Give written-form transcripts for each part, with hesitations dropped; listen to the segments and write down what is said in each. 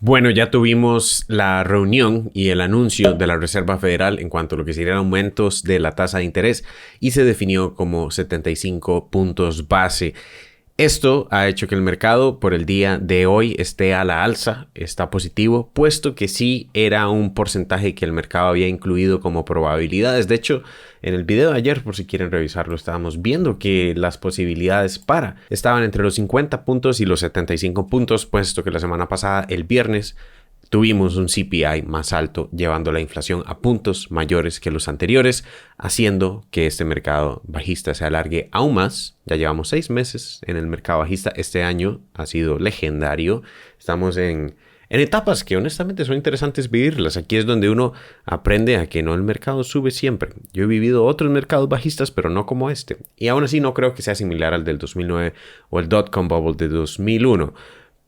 Bueno, ya tuvimos la reunión y el anuncio de la Reserva Federal en cuanto a lo que serían aumentos de la tasa de interés y se definió como 75 puntos base. Esto ha hecho que el mercado por el día de hoy esté a la alza, está positivo, puesto que sí era un porcentaje que el mercado había incluido como probabilidades. De hecho, en el video de ayer, por si quieren revisarlo, estábamos viendo que las posibilidades estaban entre los 50 puntos y los 75 puntos, puesto que la semana pasada, el viernes, tuvimos un CPI más alto, llevando la inflación a puntos mayores que los anteriores, haciendo que este mercado bajista se alargue aún más. Ya llevamos 6 meses en el mercado bajista. Este año ha sido legendario. Estamos en etapas que honestamente son interesantes vivirlas. Aquí es donde uno aprende a que no el mercado sube siempre. Yo he vivido otros mercados bajistas, pero no como este. Y aún así no creo que sea similar al del 2009 o el dot-com bubble de 2001.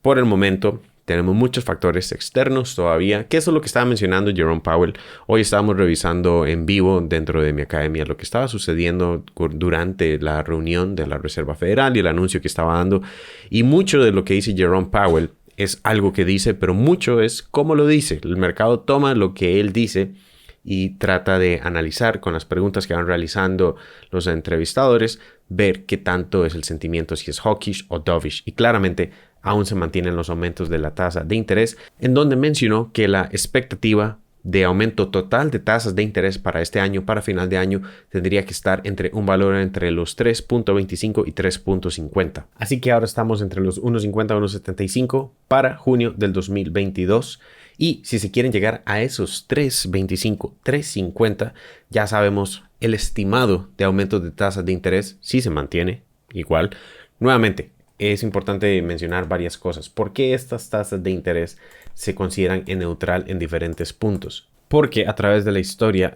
Por el momento tenemos muchos factores externos todavía, que eso es lo que estaba mencionando Jerome Powell. Hoy estábamos revisando en vivo dentro de mi academia lo que estaba sucediendo durante la reunión de la Reserva Federal y el anuncio que estaba dando. Y mucho de lo que dice Jerome Powell es algo que dice, pero mucho es cómo lo dice. El mercado toma lo que él dice y trata de analizar con las preguntas que van realizando los entrevistadores, ver qué tanto es el sentimiento, si es hawkish o dovish. Y claramente aún se mantienen los aumentos de la tasa de interés, en donde mencionó que la expectativa de aumento total de tasas de interés para este año, para final de año, tendría que estar entre un valor entre los 3.25 y 3.50. Así que ahora estamos entre los 1.50 y 1.75 para junio del 2022. Y si se quieren llegar a esos 3.25, 3.50, ya sabemos el estimado de aumentos de tasas de interés si se mantiene igual. Nuevamente, es importante mencionar varias cosas. ¿Por qué estas tasas de interés se consideran en neutral en diferentes puntos? Porque a través de la historia,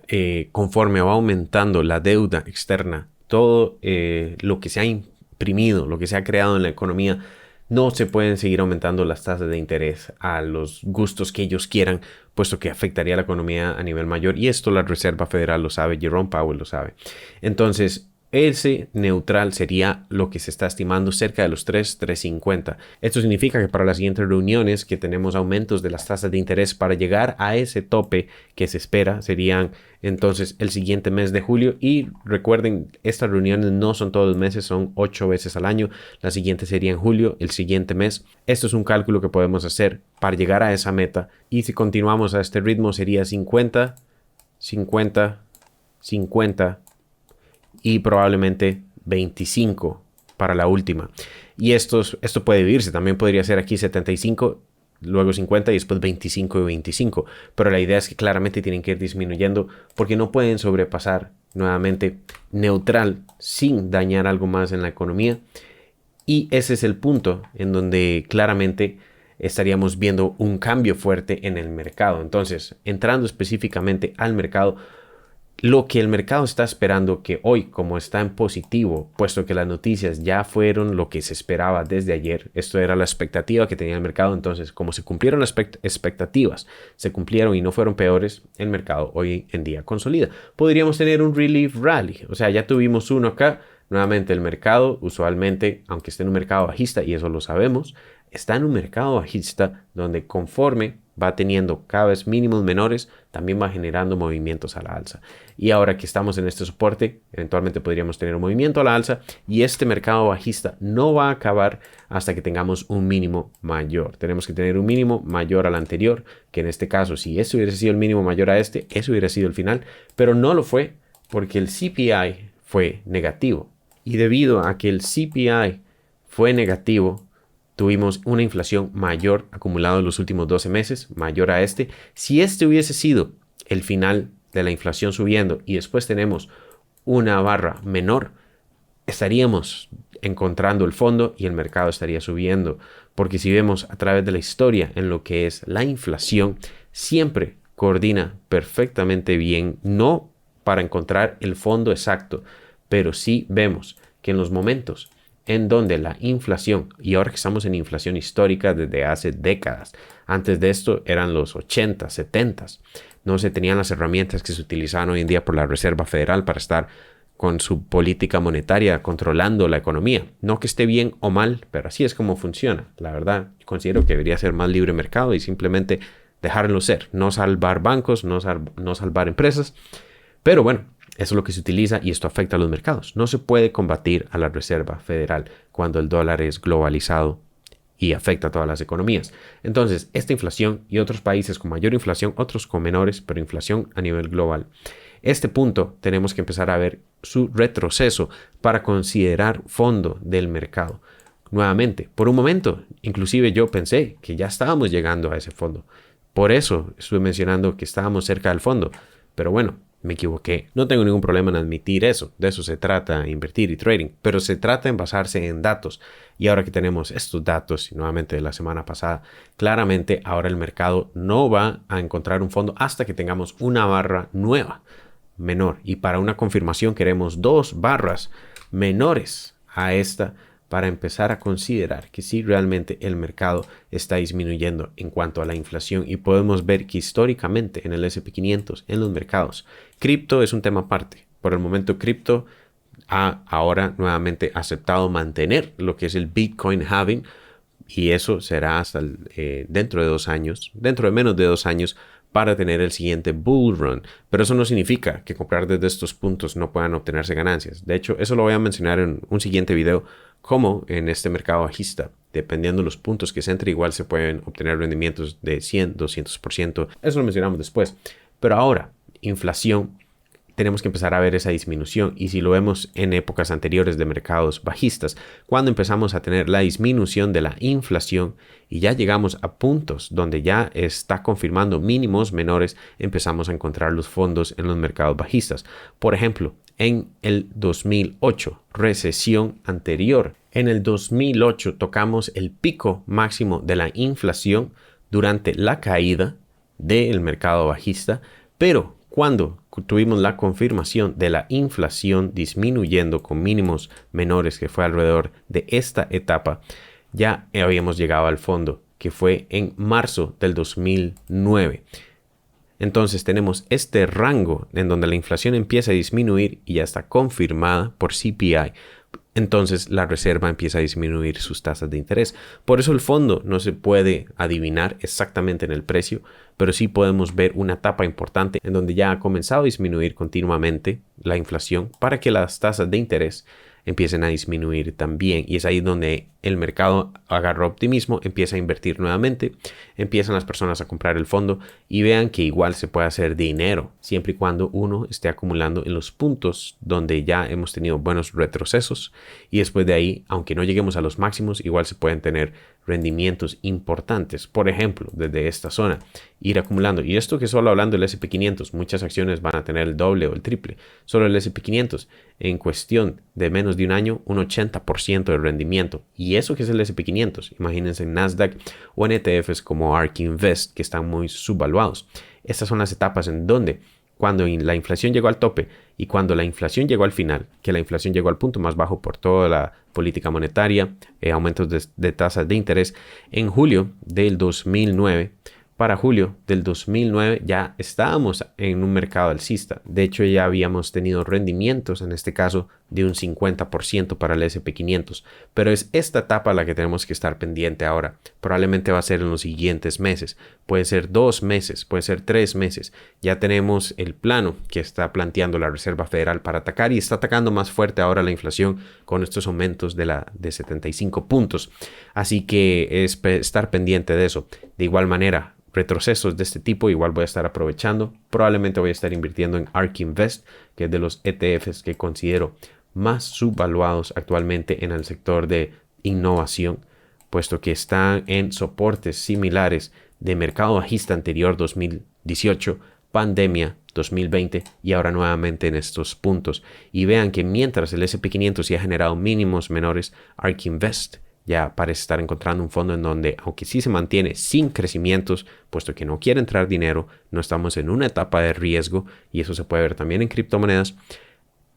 conforme va aumentando la deuda externa, todo lo que se ha imprimido, lo que se ha creado en la economía, no se pueden seguir aumentando las tasas de interés a los gustos que ellos quieran, puesto que afectaría a la economía a nivel mayor. Y esto la Reserva Federal lo sabe, Jerome Powell lo sabe. Entonces, ese neutral sería lo que se está estimando cerca de los 3.50. Esto significa que para las siguientes reuniones que tenemos aumentos de las tasas de interés para llegar a ese tope que se espera serían entonces el siguiente mes de julio. Y recuerden, estas reuniones no son todos los meses, son 8 veces al año. La siguiente sería en julio, el siguiente mes. Esto es un cálculo que podemos hacer para llegar a esa meta. Y si continuamos a este ritmo sería 50, 50, 50 y probablemente 25 para la última. Y esto puede vivirse. También podría ser aquí 75, luego 50 y después 25 y 25. Pero la idea es que claramente tienen que ir disminuyendo porque no pueden sobrepasar nuevamente neutral sin dañar algo más en la economía. Y ese es el punto en donde claramente estaríamos viendo un cambio fuerte en el mercado. Entonces, entrando específicamente al mercado, lo que el mercado está esperando, que hoy, como está en positivo, puesto que las noticias ya fueron lo que se esperaba desde ayer, esto era la expectativa que tenía el mercado. Entonces, como se cumplieron las expectativas, se cumplieron y no fueron peores, el mercado hoy en día consolida. Podríamos tener un relief rally, o sea, ya tuvimos uno acá. Nuevamente, el mercado, usualmente, aunque esté en un mercado bajista, y eso lo sabemos, está en un mercado bajista donde conforme va teniendo cada vez mínimos menores, también va generando movimientos a la alza. Y ahora que estamos en este soporte, eventualmente podríamos tener un movimiento a la alza y este mercado bajista no va a acabar hasta que tengamos un mínimo mayor. Tenemos que tener un mínimo mayor al anterior, que en este caso, si este hubiera sido el mínimo mayor a este, eso hubiera sido el final, pero no lo fue porque el CPI fue negativo. Y debido a que el CPI fue negativo, tuvimos una inflación mayor acumulada en los últimos 12 meses, mayor a este. Si este hubiese sido el final de la inflación subiendo y después tenemos una barra menor, estaríamos encontrando el fondo y el mercado estaría subiendo. Porque si vemos a través de la historia en lo que es la inflación, siempre coordina perfectamente bien, no para encontrar el fondo exacto, pero sí vemos que en los momentos en donde la inflación, y ahora que estamos en inflación histórica desde hace décadas, antes de esto eran los 80, 70, no se tenían las herramientas que se utilizan hoy en día por la Reserva Federal para estar con su política monetaria controlando la economía. No que esté bien o mal, pero así es como funciona. La verdad, considero que debería ser más libre mercado y simplemente dejarlo ser. No salvar bancos, no salvar empresas. Pero bueno, eso es lo que se utiliza y esto afecta a los mercados. No se puede combatir a la Reserva Federal cuando el dólar es globalizado y afecta a todas las economías. Entonces, esta inflación y otros países con mayor inflación, otros con menores, pero inflación a nivel global. Este punto tenemos que empezar a ver su retroceso para considerar fondo del mercado. Nuevamente, por un momento, inclusive yo pensé que ya estábamos llegando a ese fondo. Por eso estuve mencionando que estábamos cerca del fondo. Pero bueno, me equivoqué. No tengo ningún problema en admitir eso. De eso se trata invertir y trading. Pero se trata en basarse en datos. Y ahora que tenemos estos datos, y nuevamente de la semana pasada, claramente ahora el mercado no va a encontrar un fondo hasta que tengamos una barra nueva, menor. Y para una confirmación queremos 2 barras menores a esta para empezar a considerar que sí realmente el mercado está disminuyendo en cuanto a la inflación, y podemos ver que históricamente en el S&P 500, en los mercados, cripto es un tema aparte. Por el momento cripto ha ahora nuevamente aceptado mantener lo que es el Bitcoin halving, y eso será hasta dentro de 2 años, dentro de menos de 2 años, para tener el siguiente bull run. Pero eso no significa que comprar desde estos puntos no puedan obtenerse ganancias. De hecho, eso lo voy a mencionar en un siguiente video, como en este mercado bajista, dependiendo de los puntos que se entre, igual se pueden obtener rendimientos de 100, 200%. Eso lo mencionamos después. Pero ahora, inflación, tenemos que empezar a ver esa disminución, y si lo vemos en épocas anteriores de mercados bajistas, cuando empezamos a tener la disminución de la inflación y ya llegamos a puntos donde ya está confirmando mínimos menores, empezamos a encontrar los fondos en los mercados bajistas. Por ejemplo, en el 2008, recesión anterior, en el 2008 tocamos el pico máximo de la inflación durante la caída del mercado bajista, pero cuando tuvimos la confirmación de la inflación disminuyendo con mínimos menores, que fue alrededor de esta etapa, ya habíamos llegado al fondo, que fue en marzo del 2009. Entonces tenemos este rango en donde la inflación empieza a disminuir y ya está confirmada por CPI. Entonces la reserva empieza a disminuir sus tasas de interés. Por eso el fondo no se puede adivinar exactamente en el precio, pero sí podemos ver una etapa importante en donde ya ha comenzado a disminuir continuamente la inflación para que las tasas de interés empiecen a disminuir también. Y es ahí donde el mercado agarra optimismo, empieza a invertir nuevamente, empiezan las personas a comprar el fondo y vean que igual se puede hacer dinero siempre y cuando uno esté acumulando en los puntos donde ya hemos tenido buenos retrocesos, y después de ahí, aunque no lleguemos a los máximos, igual se pueden tener rendimientos importantes. Por ejemplo, desde esta zona ir acumulando, y esto que solo hablando del S&P 500, muchas acciones van a tener el doble o el triple. Solo el S&P 500 en cuestión de menos de un año, un 80% de rendimiento. Y eso que es el S&P 500, imagínense en Nasdaq o en ETFs como ARK Invest, que están muy subvaluados. Estas son las etapas en donde, cuando la inflación llegó al tope y cuando la inflación llegó al final, que la inflación llegó al punto más bajo por toda la política monetaria, aumentos de tasas de interés, en julio del 2009, para julio del 2009 ya estábamos en un mercado alcista. De hecho, ya habíamos tenido rendimientos, en este caso, de un 50% para el S&P 500. Pero es esta etapa la que tenemos que estar pendiente ahora. Probablemente va a ser en los siguientes meses. Puede ser 2 meses, puede ser 3 meses. Ya tenemos el plano que está planteando la Reserva Federal para atacar, y está atacando más fuerte ahora la inflación con estos aumentos de 75 puntos. Así que es estar pendiente de eso. De igual manera, retrocesos de este tipo igual voy a estar aprovechando. Probablemente voy a estar invirtiendo en ARK Invest, que es de los ETFs que considero más subvaluados actualmente en el sector de innovación, puesto que están en soportes similares de mercado bajista anterior 2018, pandemia 2020 y ahora nuevamente en estos puntos. Y vean que mientras el S&P 500 ya ha generado mínimos menores, ARK Invest ya parece estar encontrando un fondo en donde, aunque sí se mantiene sin crecimientos, puesto que no quiere entrar dinero, no estamos en una etapa de riesgo, y eso se puede ver también en criptomonedas.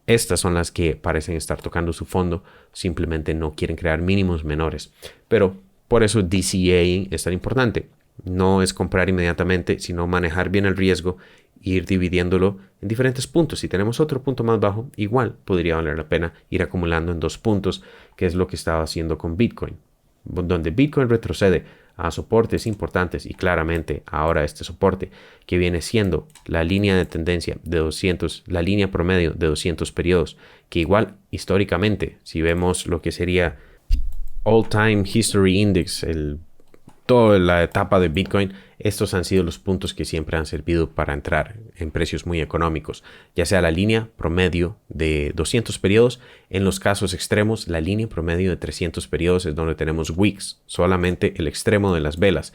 Estas son las que parecen estar tocando su fondo, simplemente no quieren crear mínimos menores. Pero por eso DCA es tan importante. No es comprar inmediatamente, sino manejar bien el riesgo ir dividiéndolo en diferentes puntos. Si tenemos otro punto más bajo, igual podría valer la pena ir acumulando en 2 puntos, que es lo que estaba haciendo con Bitcoin. Donde Bitcoin retrocede a soportes importantes y claramente ahora este soporte que viene siendo la línea de tendencia de 200, la línea promedio de 200 periodos, que igual históricamente, si vemos lo que sería All Time History Index, toda la etapa de Bitcoin, estos han sido los puntos que siempre han servido para entrar en precios muy económicos, ya sea la línea promedio de 200 periodos, en los casos extremos la línea promedio de 300 periodos es donde tenemos wicks, solamente el extremo de las velas,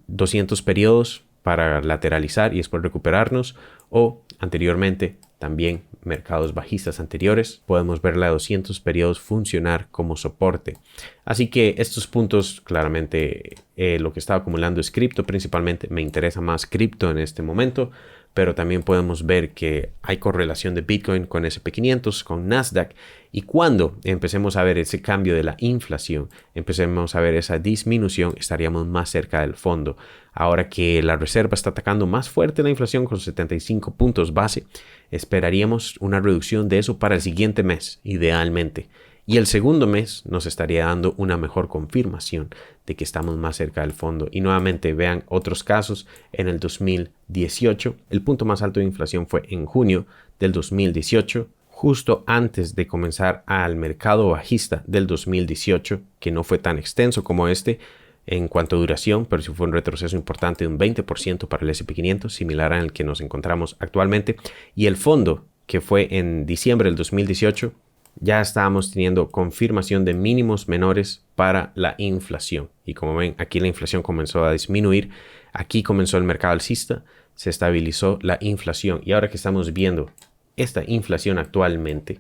200 periodos para lateralizar y después recuperarnos, o anteriormente también mercados bajistas anteriores, podemos ver la 200 periodos funcionar como soporte. Así que estos puntos, claramente lo que estaba acumulando es cripto principalmente, me interesa más cripto en este momento, pero también podemos ver que hay correlación de Bitcoin con SP500, con Nasdaq, y cuando empecemos a ver ese cambio de la inflación, empecemos a ver esa disminución, estaríamos más cerca del fondo. Ahora que la reserva está atacando más fuerte la inflación con 75 puntos base, esperaríamos una reducción de eso para el siguiente mes, idealmente. Y el segundo mes nos estaría dando una mejor confirmación de que estamos más cerca del fondo. Y nuevamente vean otros casos. En el 2018, el punto más alto de inflación fue en junio del 2018, justo antes de comenzar al mercado bajista del 2018, que no fue tan extenso como este en cuanto a duración, pero sí fue un retroceso importante de un 20% para el SP500, similar al que nos encontramos actualmente. Y el fondo, que fue en diciembre del 2018, ya estábamos teniendo confirmación de mínimos menores para la inflación. Y como ven, aquí la inflación comenzó a disminuir. Aquí comenzó el mercado alcista, se estabilizó la inflación. Y ahora que estamos viendo esta inflación actualmente,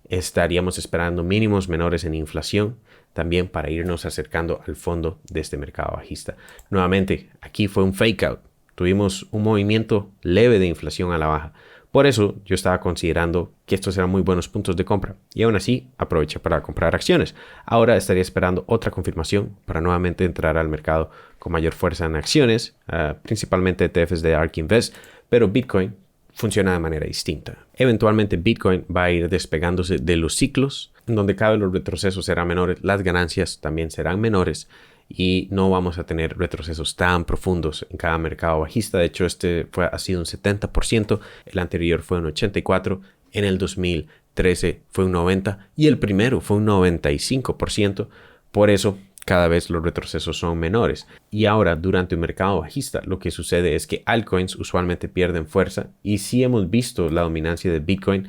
estaríamos esperando mínimos menores en inflación también para irnos acercando al fondo de este mercado bajista. Nuevamente, aquí fue un fake out. Tuvimos un movimiento leve de inflación a la baja. Por eso yo estaba considerando que estos eran muy buenos puntos de compra y aún así aproveché para comprar acciones. Ahora estaría esperando otra confirmación para nuevamente entrar al mercado con mayor fuerza en acciones, principalmente ETFs de ARK Invest, pero Bitcoin funciona de manera distinta. Eventualmente Bitcoin va a ir despegándose de los ciclos, en donde cada vez los retrocesos serán menores, las ganancias también serán menores, y no vamos a tener retrocesos tan profundos en cada mercado bajista. De hecho, este ha sido un 70%, el anterior fue un 84%, en el 2013 fue un 90% y el primero fue un 95%. Por eso, cada vez los retrocesos son menores. Y ahora, durante un mercado bajista, lo que sucede es que altcoins usualmente pierden fuerza, y sí hemos visto la dominancia de Bitcoin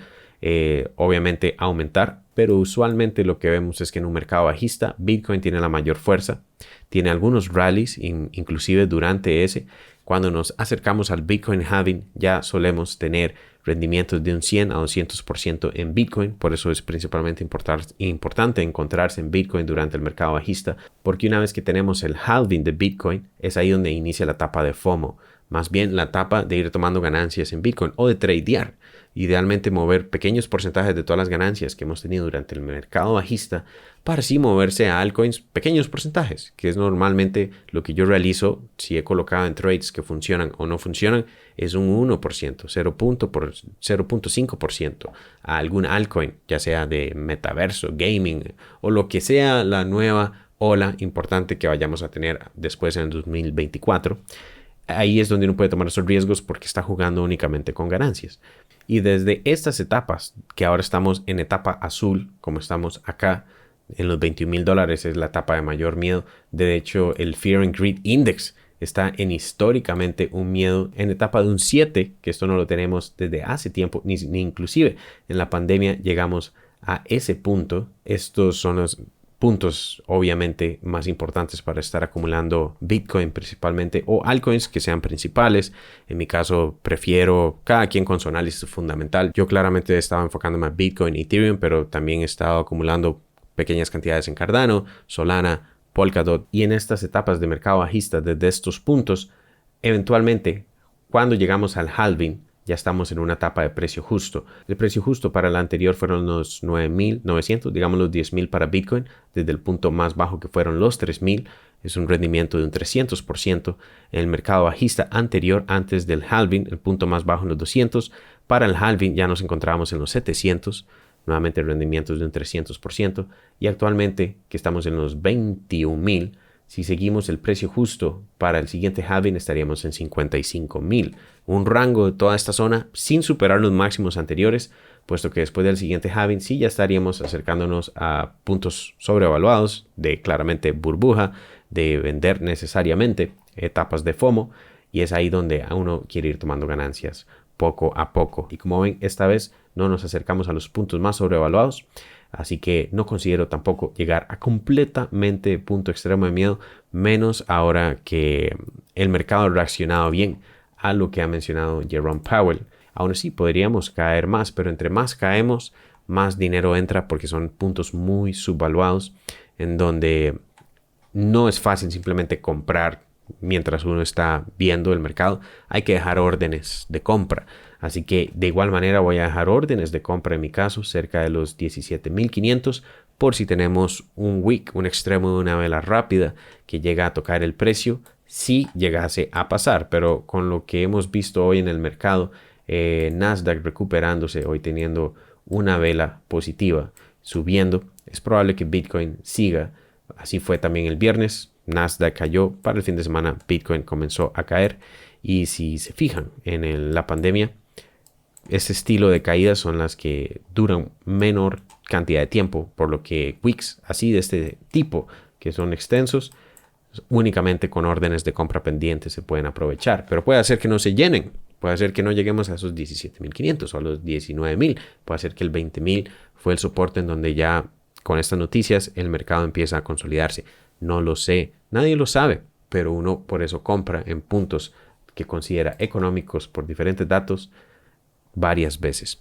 obviamente aumentar, pero usualmente lo que vemos es que en un mercado bajista Bitcoin tiene la mayor fuerza, tiene algunos rallies, inclusive durante ese, cuando nos acercamos al Bitcoin halving ya solemos tener rendimientos de un 100 a 200% en Bitcoin. Por eso es principalmente importante encontrarse en Bitcoin durante el mercado bajista, porque una vez que tenemos el halving de Bitcoin, es ahí donde inicia la etapa de FOMO, más bien la etapa de ir tomando ganancias en Bitcoin o de tradear. Idealmente mover pequeños porcentajes de todas las ganancias que hemos tenido durante el mercado bajista para así moverse a altcoins pequeños porcentajes, que es normalmente lo que yo realizo si he colocado en trades que funcionan o no funcionan, es un 1%, 0.5% a algún altcoin, ya sea de metaverso, gaming o lo que sea la nueva ola importante que vayamos a tener después en el 2024. Ahí es donde uno puede tomar esos riesgos porque está jugando únicamente con ganancias. Y desde estas etapas, que ahora estamos en etapa azul, como estamos acá, en los $21,000 es la etapa de mayor miedo. De hecho, el Fear and Greed Index está en históricamente un miedo en etapa de un 7, que esto no lo tenemos desde hace tiempo, ni inclusive en la pandemia llegamos a ese punto. Estos son los puntos obviamente más importantes para estar acumulando Bitcoin principalmente, o altcoins que sean principales. En mi caso prefiero cada quien con su análisis fundamental. Yo claramente he estado enfocándome a Bitcoin y Ethereum, pero también he estado acumulando pequeñas cantidades en Cardano, Solana, Polkadot, y en estas etapas de mercado bajista desde estos puntos, eventualmente cuando llegamos al halving ya estamos en una etapa de precio justo. El precio justo para la anterior fueron los 9,900, digamos los 10,000 para Bitcoin, desde el punto más bajo que fueron los 3,000. es un rendimiento de un 300%. En el mercado bajista anterior, antes del halving, el punto más bajo en los 200, para el halving ya nos encontrábamos en los 700, nuevamente rendimientos de un 300%, y actualmente que estamos en los 21,000, si seguimos el precio justo para el siguiente halving estaríamos en 55,000, un rango de toda esta zona sin superar los máximos anteriores, puesto que después del siguiente halving sí ya estaríamos acercándonos a puntos sobrevaluados de claramente burbuja, de vender necesariamente, etapas de FOMO, y es ahí donde uno quiere ir tomando ganancias poco a poco. Y como ven, esta vez no nos acercamos a los puntos más sobrevaluados, así que no considero tampoco llegar a completamente punto extremo de miedo, menos ahora que el mercado ha reaccionado bien a lo que ha mencionado Jerome Powell. Aún así podríamos caer más, pero entre más caemos, más dinero entra porque son puntos muy subvaluados en donde no es fácil simplemente comprar mientras uno está viendo el mercado. Hay que dejar órdenes de compra. Así que de igual manera voy a dejar órdenes de compra en mi caso cerca de los 17,500 por si tenemos un wick, un extremo de una vela rápida que llega a tocar el precio si llegase a pasar. Pero con lo que hemos visto hoy en el mercado, Nasdaq recuperándose, hoy teniendo una vela positiva, subiendo, es probable que Bitcoin siga. Así fue también el viernes. Nasdaq cayó, para el fin de semana Bitcoin comenzó a caer, y si se fijan en la pandemia, ese estilo de caídas son las que duran menor cantidad de tiempo, por lo que wicks así de este tipo, que son extensos, únicamente con órdenes de compra pendientes se pueden aprovechar, pero puede hacer que no se llenen, puede hacer que no lleguemos a esos 17,500 o a los 19,000, puede ser que el 20,000 fue el soporte en donde ya con estas noticias el mercado empieza a consolidarse. No lo sé, nadie lo sabe, pero uno por eso compra en puntos que considera económicos por diferentes datos varias veces.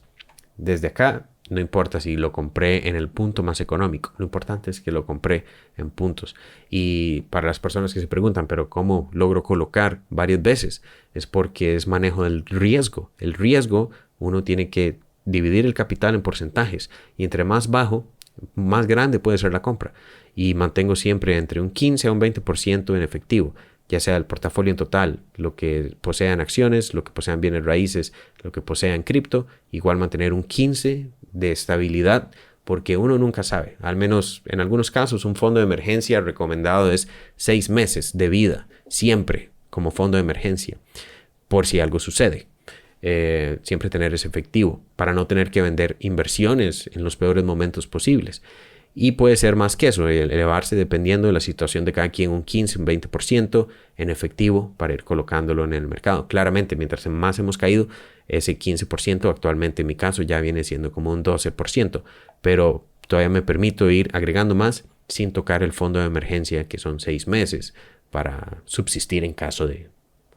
Desde acá, no importa si lo compré en el punto más económico, lo importante es que lo compré en puntos. Y para las personas que se preguntan, pero ¿cómo logro colocar varias veces? Es porque es manejo del riesgo. El riesgo, uno tiene que dividir el capital en porcentajes, y entre más bajo, más grande puede ser la compra, y mantengo siempre entre un 15 a un 20% en efectivo, ya sea el portafolio en total, lo que posean acciones, lo que posean bienes raíces, lo que posean cripto, igual mantener un 15 de estabilidad, porque uno nunca sabe. Al menos en algunos casos un fondo de emergencia recomendado es 6 meses de vida, siempre como fondo de emergencia, por si algo sucede. Siempre tener ese efectivo para no tener que vender inversiones en los peores momentos posibles. Y puede ser más que eso, elevarse dependiendo de la situación de cada quien, un 15, un 20% en efectivo para ir colocándolo en el mercado. Claramente, mientras más hemos caído, ese 15% actualmente en mi caso ya viene siendo como un 12%, pero todavía me permito ir agregando más sin tocar el fondo de emergencia, que son 6 meses, para subsistir en caso de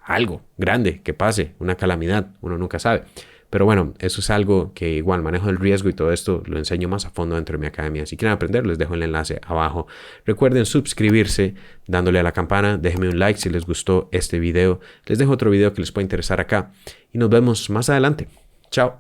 algo grande que pase, una calamidad, uno nunca sabe. Pero bueno, eso es algo que igual manejo el riesgo y todo esto lo enseño más a fondo dentro de mi academia. Si quieren aprender, les dejo el enlace abajo. Recuerden suscribirse dándole a la campana. Déjenme un like si les gustó este video. Les dejo otro video que les puede interesar acá. Y nos vemos más adelante. Chao.